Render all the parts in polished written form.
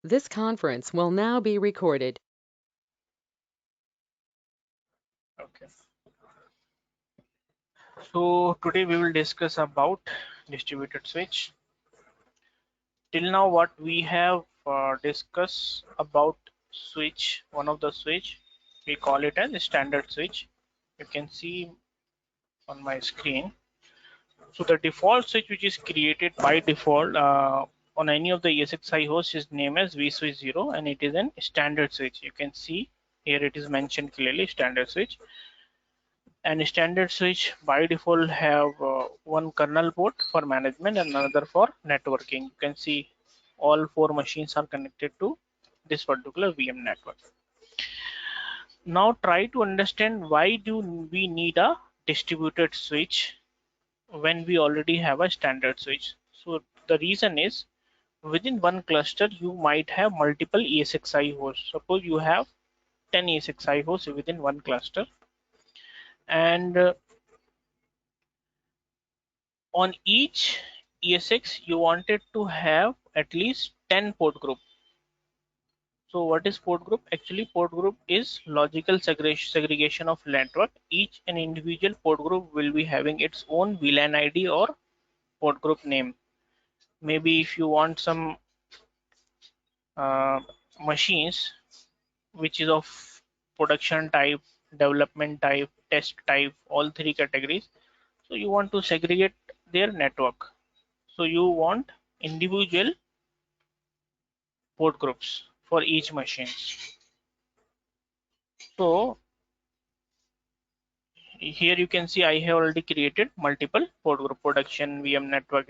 This conference will now be recorded. Okay. So today we will discuss about distributed switch. Till now what we have discussed about switch, one of the switch, we call it as a standard switch. You can see on my screen. So the default switch which is created by default on any of the ESXi hosts is named as vSwitch 0 and it is a standard switch. You can see here it is mentioned clearly standard switch. And standard switch by default have one kernel port for management and another for networking. You can see all four machines are connected to this particular VM network. Now try to understand why do we need a distributed switch when we already have a standard switch. So the reason is within one cluster you might have multiple ESXi hosts. Suppose you have 10 ESXi hosts within one cluster, and on each ESX you wanted to have at least 10 port group. So what is port group? Actually port group is logical segregation of network. Each and individual port group will be having its own VLAN ID or port group name. Maybe if you want some uh, machines which is of production type, development type, test type, all three categories, so you want to segregate their network. So you want individual port groups for each machine. So here you can see I have already created multiple port group, production, VM network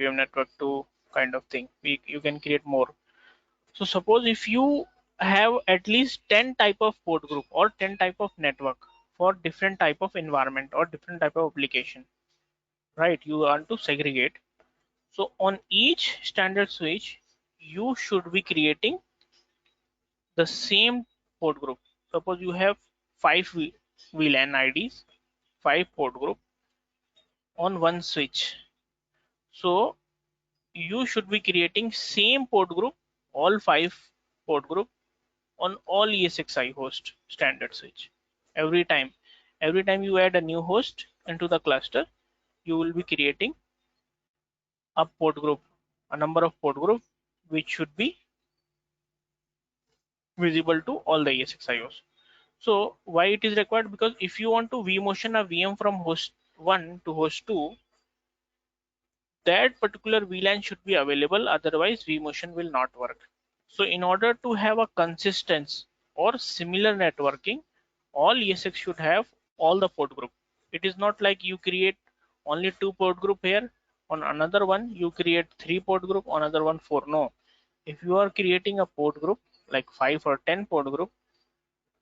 2 kind of thing. You can create more. So suppose if you have at least 10 type of port group or 10 type of network for different type of environment or different type of application, right? You want to segregate. So on each standard switch, you should be creating the same port group. Suppose you have 5 VLAN IDs, 5 port group on one switch. So you should be creating same port group, all 5 port group on all ESXi host standard switch. Every time, every time you add a new host into the cluster, you will be creating a port group, a number of port group, which should be visible to all the ESXi hosts. So why it is required? Because if you want to vMotion a VM from host 1 to host 2, that particular VLAN should be available, otherwise vMotion will not work. So in order to have a consistent or similar networking, all ESX should have all the port group. It is not like you create only 2 port group here, on another one you create 3 port group, on another one 4. No, if you are creating a port group like 5 or 10 port group,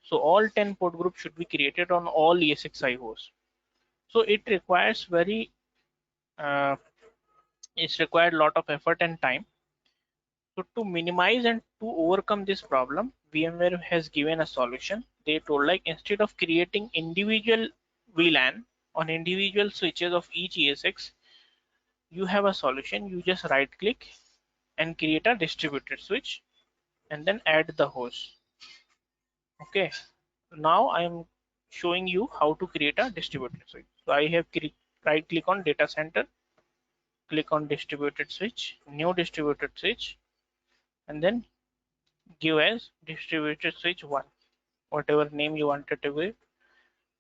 so all 10 port groups should be created on all ESXi hosts. So it requires very it's required a lot of effort and time. So to minimize and to overcome this problem, VMware has given a solution. They told like instead of creating individual VLAN on individual switches of each ESX, you have a solution. You just right click and create a distributed switch and then add the host. Okay. Now I am showing you how to create a distributed switch. So I have right click on data center, click on distributed switch, new distributed switch, and then give as distributed switch 1, whatever name you wanted to give.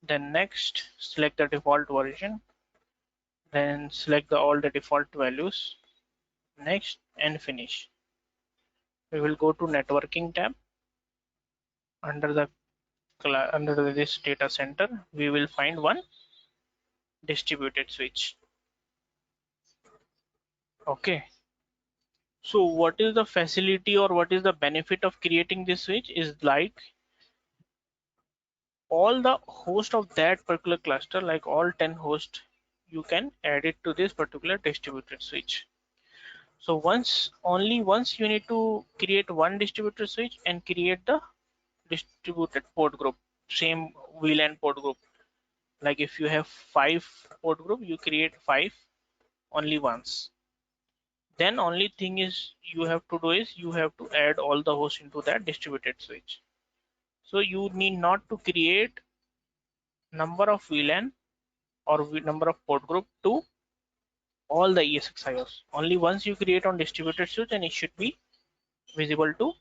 Then next select the default version, then select all the default values, next and finish. We will go to networking tab. Under the under this data center we will find one distributed switch. Okay, so what is the facility or what is the benefit of creating this switch is like all the host of that particular cluster, like all 10 hosts, you can add it to this particular distributed switch. So only once you need to create one distributed switch and create the distributed port group, same VLAN port group. Like if you have 5 port group, you create 5 only once. Then only thing is you have to do is you have to add all the hosts into that distributed switch. So you need not to create number of VLAN or number of port group to all the ESXiOS. Only once you create on distributed switch and it should be visible to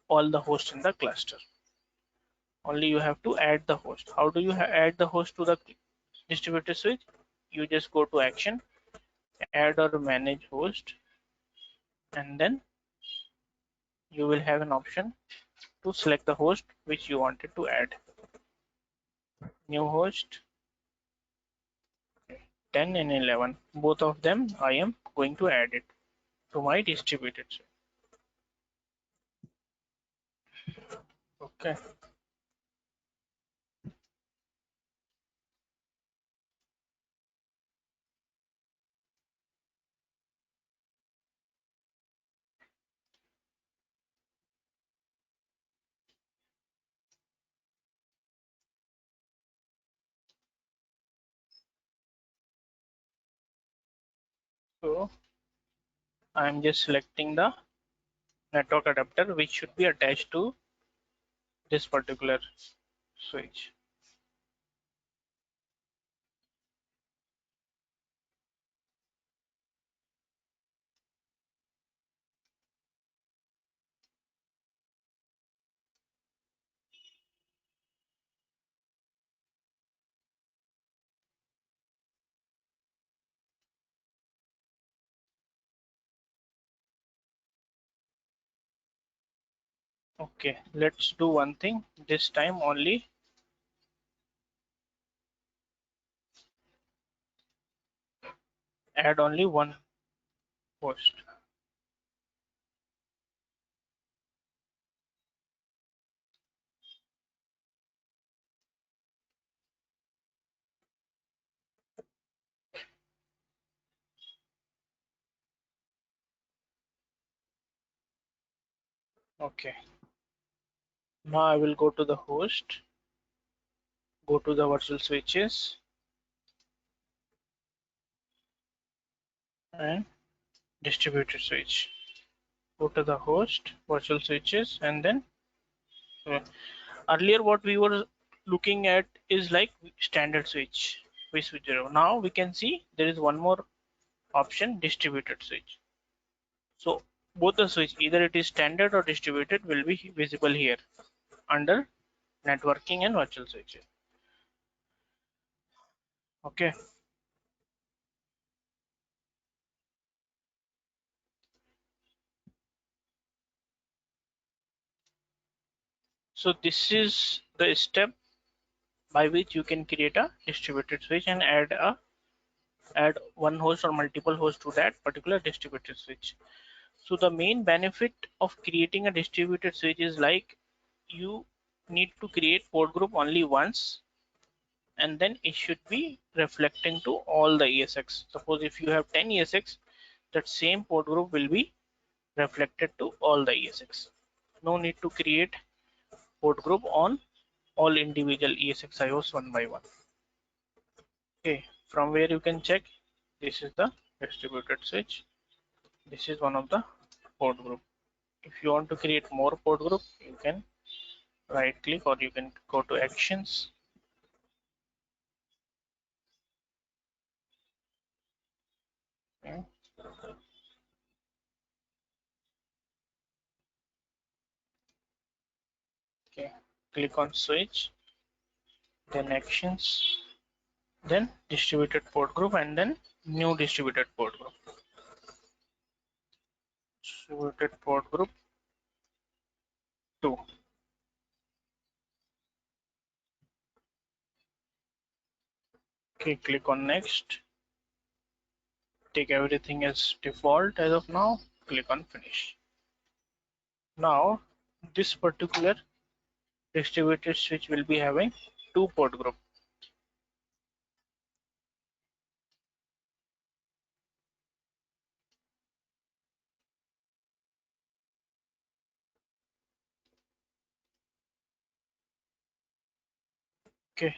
all the hosts in the cluster. Only you have to add the host. How do you add the host to the distributed switch? You just go to action, add or manage host, and then you will have an option to select the host which you wanted to add. New host 10 and 11. Both of them I am going to add it to my distributed switch. Okay. So I'm just selecting the network adapter which should be attached to this particular switch. Okay, let's do one thing. This time only add only one host. Okay. Now I will go to the host, go to the virtual switches and distributed switch. Go to the host, virtual switches, and then earlier what we were looking at is like standard switch. We switch it. Now we can see there is one more option, distributed switch. So both the switch, either it is standard or distributed, will be visible here under networking and virtual switches. Okay. So this is the step by which you can create a distributed switch and add one host or multiple hosts to that particular distributed switch. So the main benefit of creating a distributed switch is like you need to create port group only once, and then it should be reflecting to all the ESX. Suppose if you have 10 ESX, that same port group will be reflected to all the ESX. No need to create port group on all individual ESX IOs one by one. Okay, from where you can check, this is the distributed switch. This is one of the port group. If you want to create more port group, you can right click or you can go to actions. Okay. Okay. Click on switch, then actions, then distributed port group, and then new distributed port group. Distributed port group 2. Okay, click on next. Take everything as default as of now. Click on finish. Now, this particular distributed switch will be having 2 port group. Okay.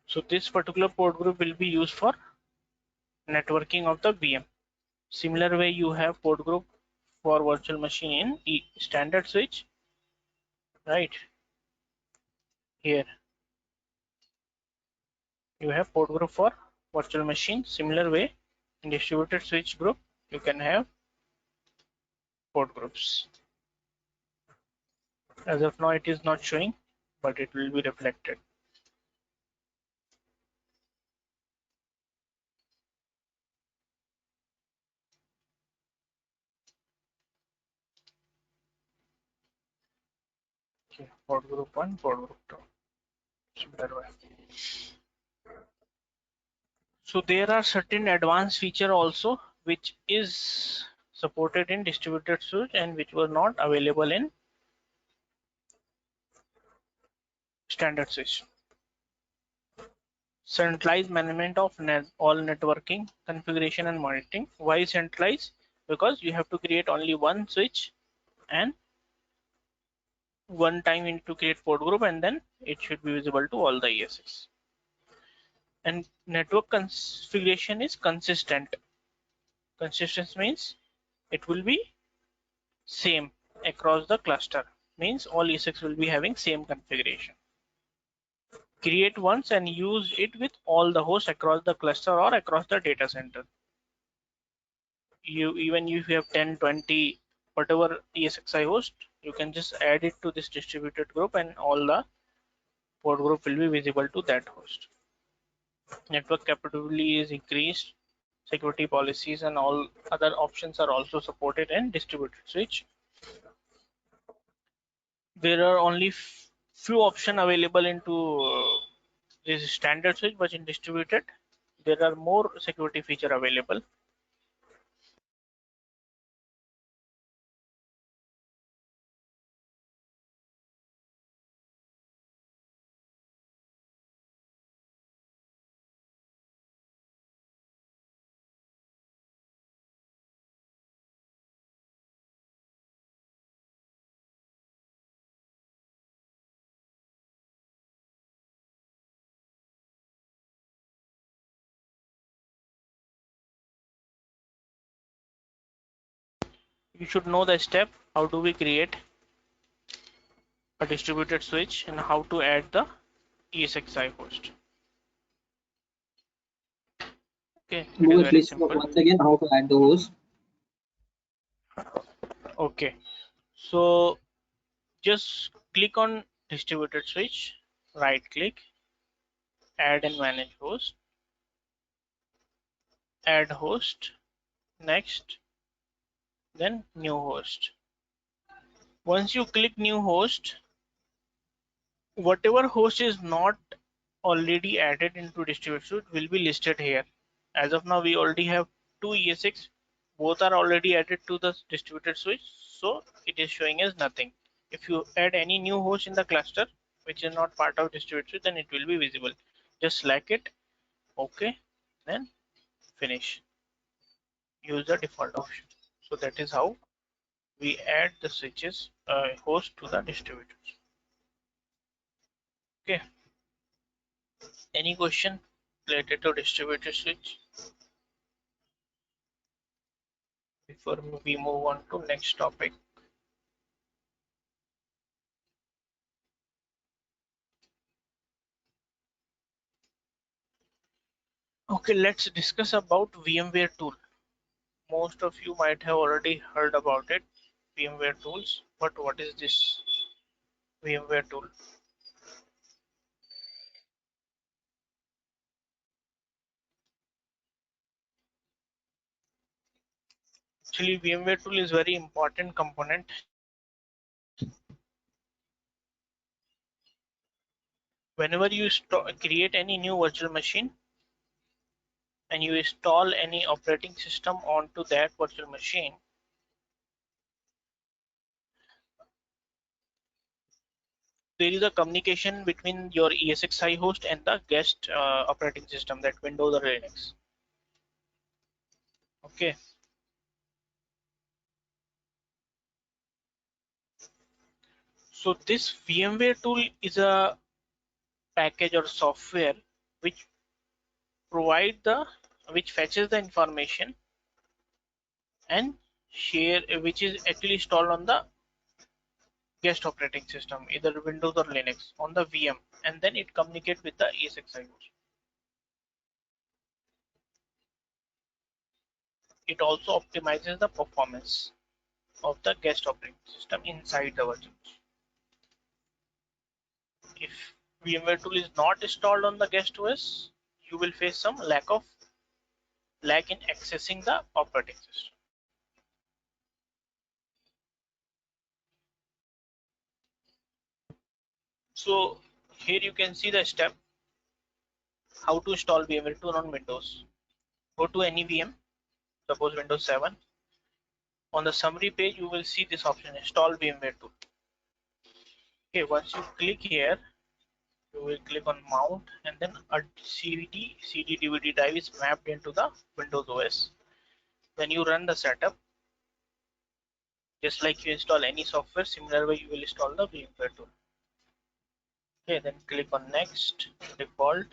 So this particular port group will be used for networking of the VM. Similar way you have port group for virtual machine in standard switch, right? Here you have port group for virtual machine. Similar way in distributed switch group you can have port groups. As of now it is not showing, but it will be reflected. Okay, port group 1, port group 2. Similar way. So there are certain advanced feature also which is supported in distributed switch and which were not available in standard switch. Centralized management of all networking configuration and monitoring. Why centralized? Because you have to create only one switch and one time you need to create port group, and then it should be visible to all the ESX. And network configuration is consistent. Consistent means it will be same across the cluster, means all ESX will be having same configuration. Create once and use it with all the hosts across the cluster or across the data center. You even if you have 10, 20, whatever ESXi host, you can just add it to this distributed group and all the port group will be visible to that host. Network capability is increased. Security policies and all other options are also supported in distributed switch. There are only few options available into this standard switch, but in distributed there are more security feature available. You should know the step how do we create a distributed switch and how to add the ESXi host. Okay, it is Google, very please simple. once again how to add the host. Okay, so just click on distributed switch, right click, add and manage host, add host, next, then new host. Once you click new host, whatever host is not already added into distributed switch will be listed here. As of now we already have two ESX, both are already added to the distributed switch, so it is showing as nothing. If you add any new host in the cluster which is not part of distributed switch, then it will be visible. Just select it, okay, then finish. Use the default option. So that is how we add the switches host to the distributors. Okay, any question related to distributed switch before we move on to next topic? Okay, let's discuss about VMware tool. Most of you might have already heard about it, VMware tools, but what is this VMware tool? Actually, VMware tool is very important component. Whenever you create any new virtual machine and you install any operating system onto that virtual machine, there is a communication between your ESXi host and the guest operating system, that Windows or Linux. Okay. So this VMware tool is a package or software which provide the which fetches the information and share which is actually installed on the guest operating system, either Windows or Linux, on the VM, and then it communicates with the ESXi host. It also optimizes the performance of the guest operating system inside the virtual machine. If VMware tool is not installed on the guest OS, you will face some lag in accessing the operating system. So here you can see the step how to install VMware tool on Windows. Go to any VM, suppose Windows 7. On the summary page, you will see this option, install VMware tool. Okay, once you click here, you will click on mount, and then a CD DVD drive is mapped into the Windows OS. When you run the setup, just like you install any software, similar way you will install the VMware tool. Okay, then click on next, default,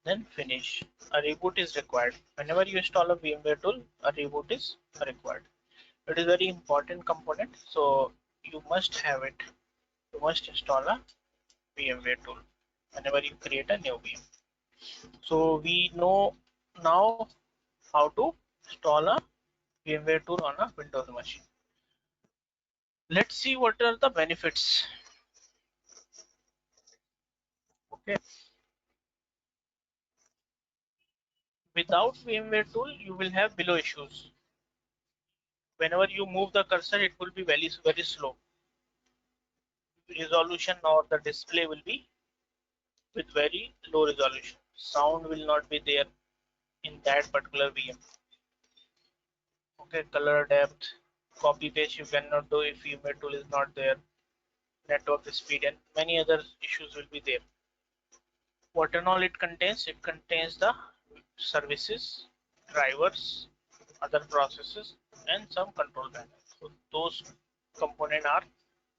then finish. A reboot is required. Whenever you install a VMware tool, a reboot is required. It is very important component, so you must have it. You must install a VMware tool whenever you create a new VM. So we know now how to install a VMware tool on a Windows machine. Let's see what are the benefits. Okay. Without VMware tool, you will have below issues. Whenever you move the cursor, it will be very slow. Resolution or the display will be with very low resolution. Sound will not be there in that particular VM. Okay, color depth, copy paste you cannot do if VMware tool is not there. Network speed and many other issues will be there. What and all it contains? It contains the services, drivers, other processes, and some control panels. So those components are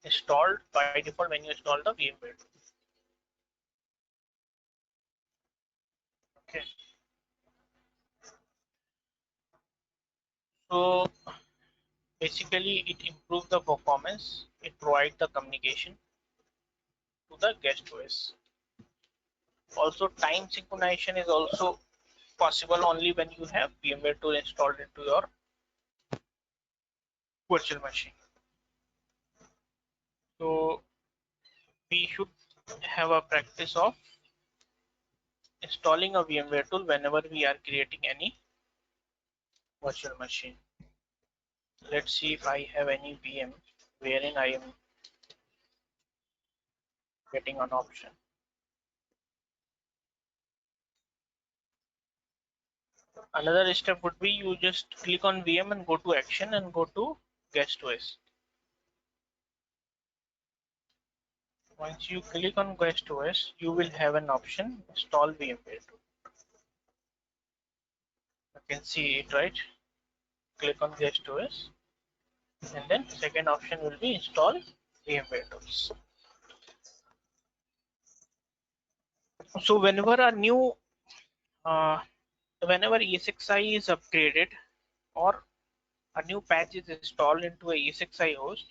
installed by default when you install the VMware. Okay. So basically, it improves the performance. It provides the communication to the guest OS. Also, time synchronization is also possible only when you have VMware tool installed into your virtual machine. So we should have a practice of installing a VMware tool whenever we are creating any virtual machine. Let's see if I have any VM wherein I am getting an option. Another step would be you just click on VM and go to action and go to guest OS. Once you click on guest OS, you will have an option install VMware tool. You can see it, right? Click on guest OS, and then second option will be install VMware tools. So whenever ESXi is upgraded or a new patch is installed into a ESXi host,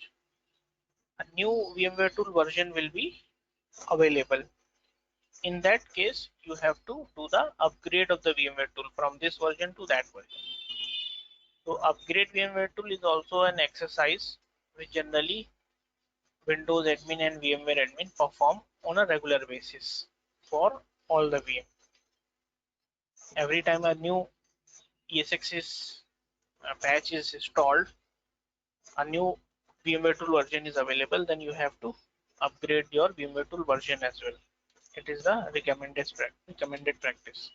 a new VMware tool version will be available. In that case, you have to do the upgrade of the VMware tool from this version to that version. So upgrade VMware tool is also an exercise which generally Windows admin and VMware admin perform on a regular basis for all the VM. Every time a new ESX patch is installed, a new VMware tool version is available, then you have to upgrade your VMware tool version as well. It is the recommended practice.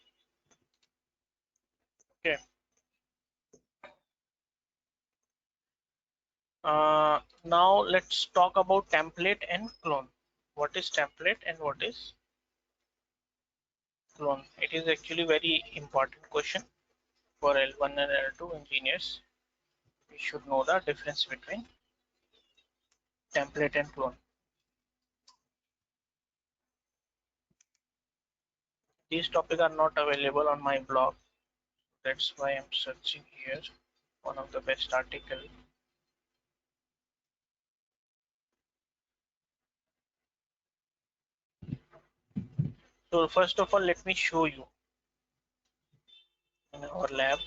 Okay. Now let's talk about template and clone. What is template and what is clone? It is actually very important question for L1 and L2 engineers. We should know the difference between template and clone. These topics are not available on my blog. That's why I'm searching here one of the best article. So first of all, let me show you in our lab.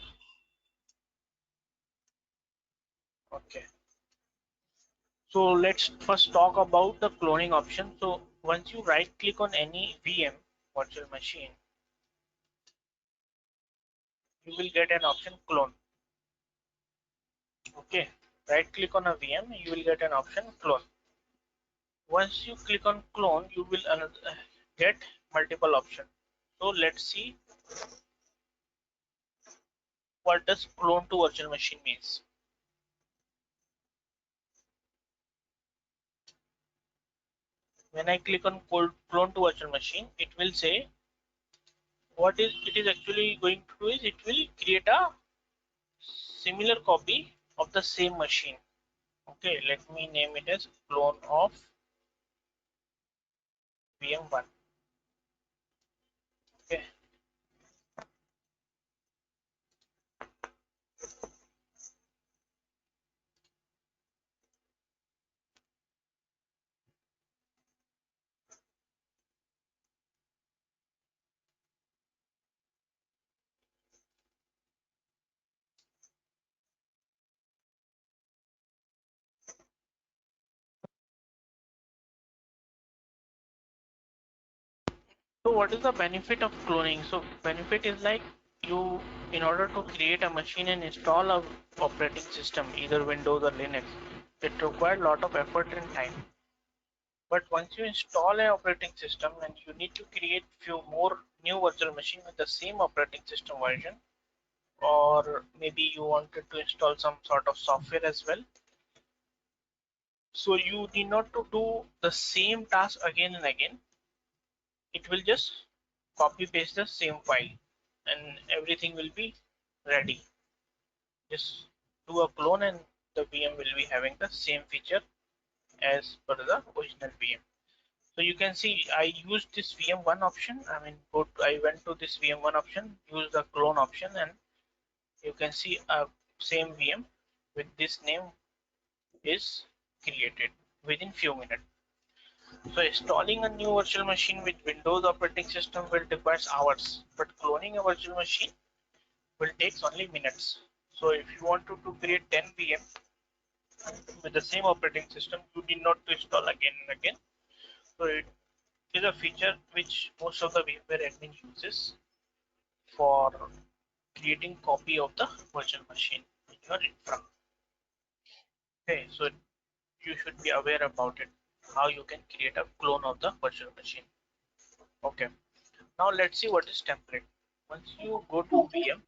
Okay. So let's first talk about the cloning option. So once you right click on any VM virtual machine, you will get an option clone. Okay. Right click on a VM, you will get an option clone. Once you click on clone, you will get multiple options. So let's see what does clone to virtual machine means. When I click on clone to virtual machine, it will say what is it is actually going to do is it will create a similar copy of the same machine. Okay, let me name it as clone of VM1. Okay, so what is the benefit of cloning? So benefit is like you, in order to create a machine and install a operating system, either Windows or Linux, it requires a lot of effort and time. But once you install an operating system and you need to create few more new virtual machine with the same operating system version, or maybe you wanted to install some sort of software as well, so you need not to do the same task again and again. It will just copy paste the same file and everything will be ready. Just do a clone and the VM will be having the same feature as per the original VM. So you can see I used this VM1 option. I went to this VM1 option, use the clone option, and you can see a same VM with this name is created within few minutes. So installing a new virtual machine with Windows operating system will require hours, but cloning a virtual machine will take only minutes. So if you want to create 10 VM with the same operating system, you need not to install again and again. So it is a feature which most of the VMware admin uses for creating copy of the virtual machine in your infra. Okay, so you should be aware about it, how you can create a clone of the virtual machine. Okay, now let's see what is template. Once you go to VM,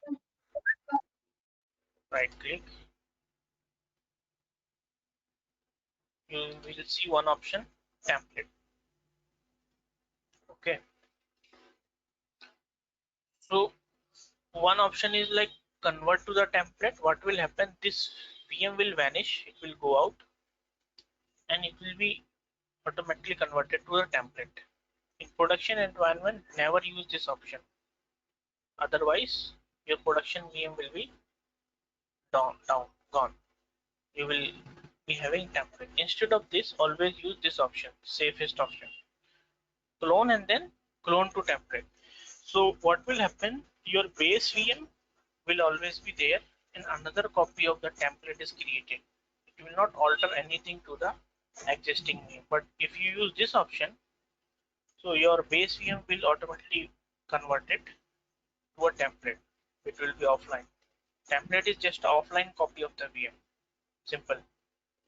right click, you will see one option, template. Okay, so one option is like convert to the template. What will happen? This VM will vanish, it will go out, and it will be automatically converted to the template. In production environment, never use this option. Otherwise, your production VM will be gone. You will be having template. Instead of this, always use this option, safest option. Clone and then clone to template. So what will happen? Your base VM will always be there, and another copy of the template is created. It will not alter anything to the existing VM. But if you use this option, so your base VM will automatically convert it to a template. It will be offline. Template is just an offline copy of the VM. Simple.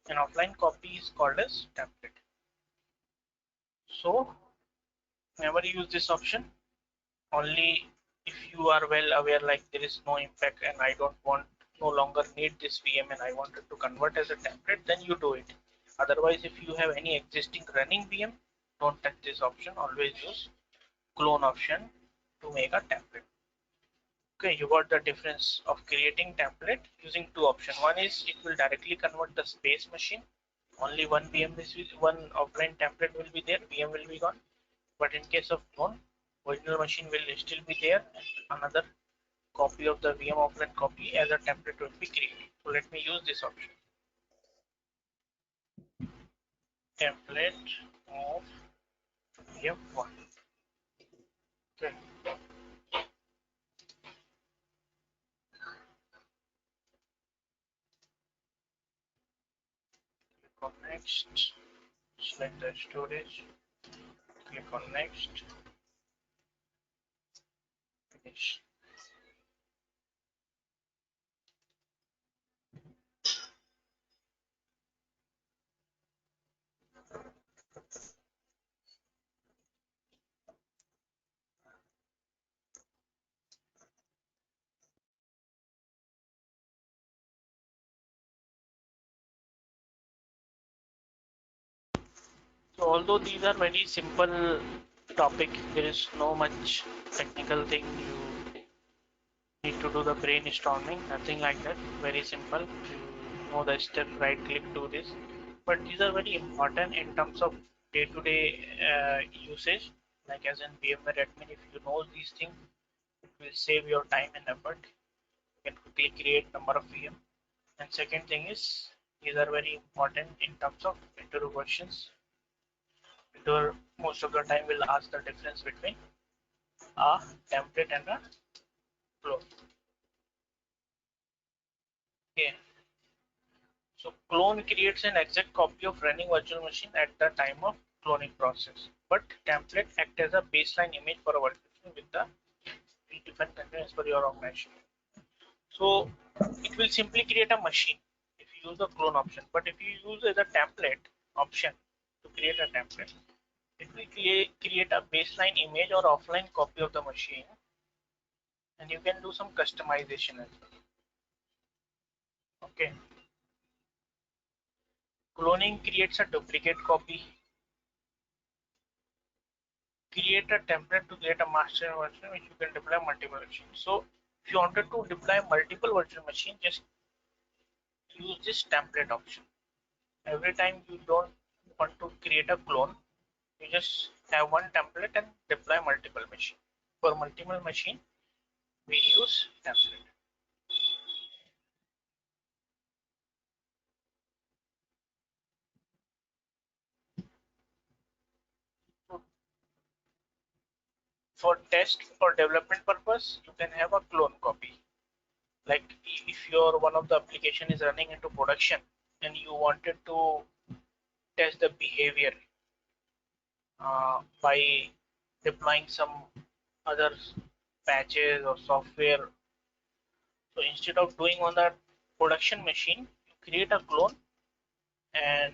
An offline copy is called as template. So never use this option. Only if you are well aware, like there is no impact and I don't want, no longer need this VM and I wanted to convert as a template, then you do it. Otherwise, if you have any existing running VM, don't touch this option. Always use clone option to make a template. Okay, you got the difference of creating template using two options. One is it will directly convert the space machine. Only one VM is one offline template will be there. VM will be gone. But in case of clone, original machine will still be there. And another copy of the VM offline copy as a template will be created. So let me use this option. Template of VM1. Okay. Click on next. Select the storage. Click on next. Finish. So although these are very simple topic, there is no much technical thing you need to do the brainstorming, nothing like that. Very simple. You know the step, right click, do this. But these are very important in terms of day-to-day usage. Like as in VMware admin, if you know these things, it will save your time and effort. You can quickly create number of VM. And second thing is, these are very important in terms of interview questions. Interviewer most of the time will ask the difference between a template and a clone. Okay. So clone creates an exact copy of running virtual machine at the time of cloning process. But template act as a baseline image for a virtual machine with the predefined containers for your organization. So it will simply create a machine if you use the clone option. But if you use as a template option to create a template, it will create a baseline image or offline copy of the machine, and you can do some customization as well. Okay. Cloning creates a duplicate copy. Create a template to create a master version which you can deploy multiple machines. So if you wanted to deploy multiple virtual machines, just use this template option. Every time you don't want to create a clone, you just have one template and deploy multiple machine. For multiple machine, we use template. So for test or development purpose, you can have a clone copy. Like if your one of the application is running into production and you wanted to test the behavior by deploying some other patches or software. So instead of doing on the production machine, you create a clone and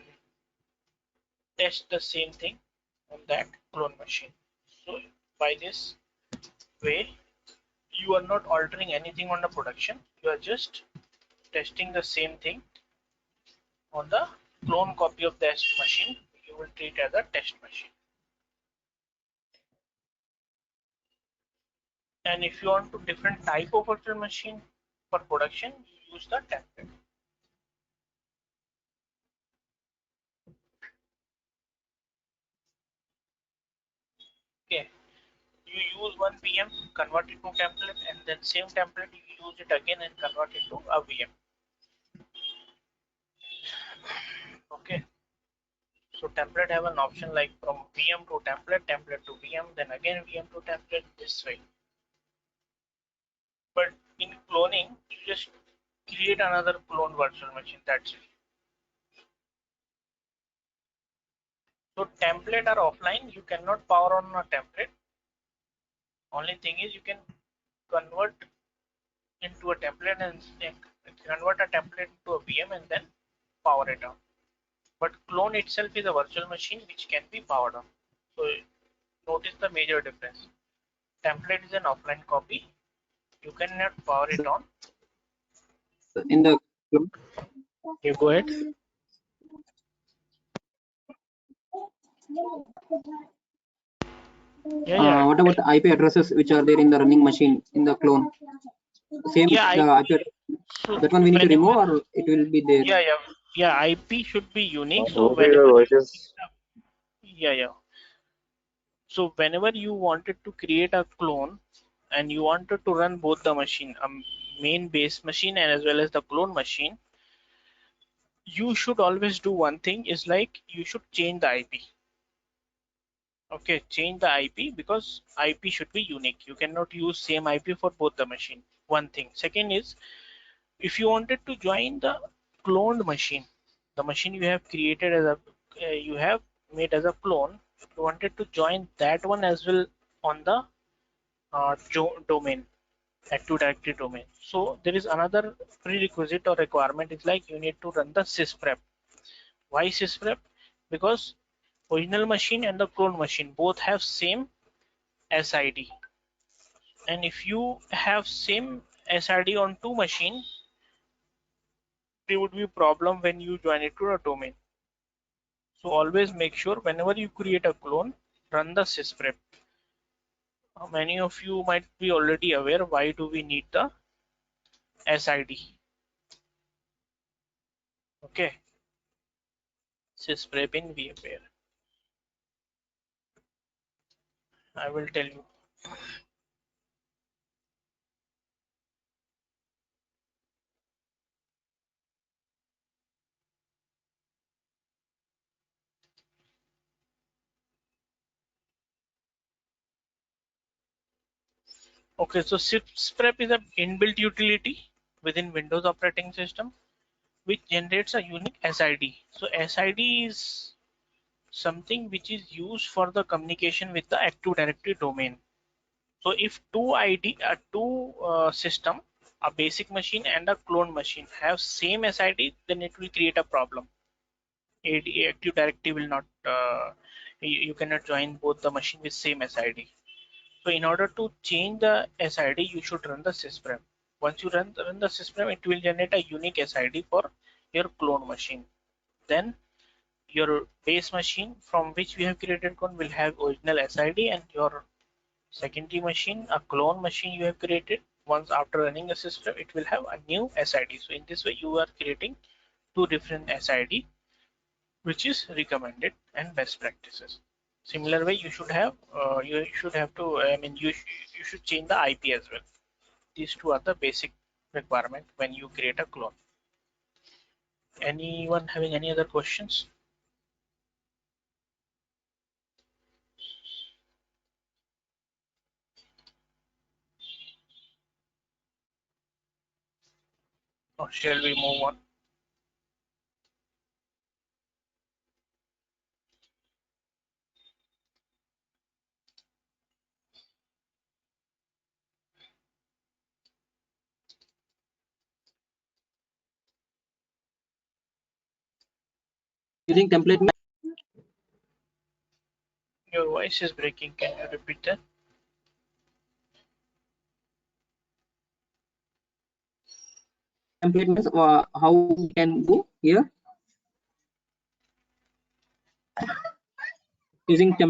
test the same thing on that clone machine. So by this way, you are not altering anything on the production. You are just testing the same thing on the clone copy of that machine. You will treat as a test machine. And if you want to different type of virtual machine for production, you use the template. Okay, you use one VM, convert it to template, and then same template you use it again and convert it to a VM. Okay, so template have an option like from VM to template, template to VM, then again VM to template, this way. But in cloning, you just create another clone virtual machine, that's it. So template are offline, you cannot power on a template. Only thing is you can convert into a template and convert a template to a VM and then power it on. But clone itself is a virtual machine which can be powered on. So notice the major difference. Template is an offline copy. You cannot power it on. In the You go ahead. Yeah. what about the IP addresses which are there in the running machine in the clone? Same Yeah, the IP address, so that one we need to remove whenever, or it will be there. yeah, IP should be unique. So Mostly the whenever you, voices. yeah. So whenever you wanted to create a clone, and you wanted to run both the machine, main base machine and as well as the clone machine, you should always do one thing, is like you should change the IP. Okay, change the IP, because IP should be unique. You cannot use same IP for both the machine. One thing. Second is, if you wanted to join the cloned machine, the machine you have created as a you have made as a clone, you wanted to join that one as well on the domain, Active Directory domain. So there is another prerequisite or requirement, is like you need to run the sysprep. Why sysprep? Because original machine and the clone machine both have same SID, and if you have same SID on two machine, there would be a problem when you join it to a domain. So always make sure whenever you create a clone, run the sysprep. Many of you might be already aware why do we need the SID. Okay, sysprep in VMware. I will tell you. Okay, so sysprep is an inbuilt utility within Windows operating system which generates a unique SID. So SID is something which is used for the communication with the Active Directory domain. So if two system, a basic machine and a clone machine have same SID, then it will create a problem. Active Directory will not, you cannot join both the machine with same SID. So in order to change the SID, you should run the sysprep. Once you run the sysprep, it will generate a unique SID for your clone machine. Then your base machine from which we have created clone will have original SID, and your secondary machine, a clone machine you have created, once after running a system, it will have a new SID. So in this way, you are creating two different SID, which is recommended and best practices. Similar way, you should have to, I mean, you should change the IP as well. These two are the basic requirement when you create a clone. Anyone having any other questions? Or shall we move on? Using template Your voice is breaking. Can you repeat that? template means how we can go here using template.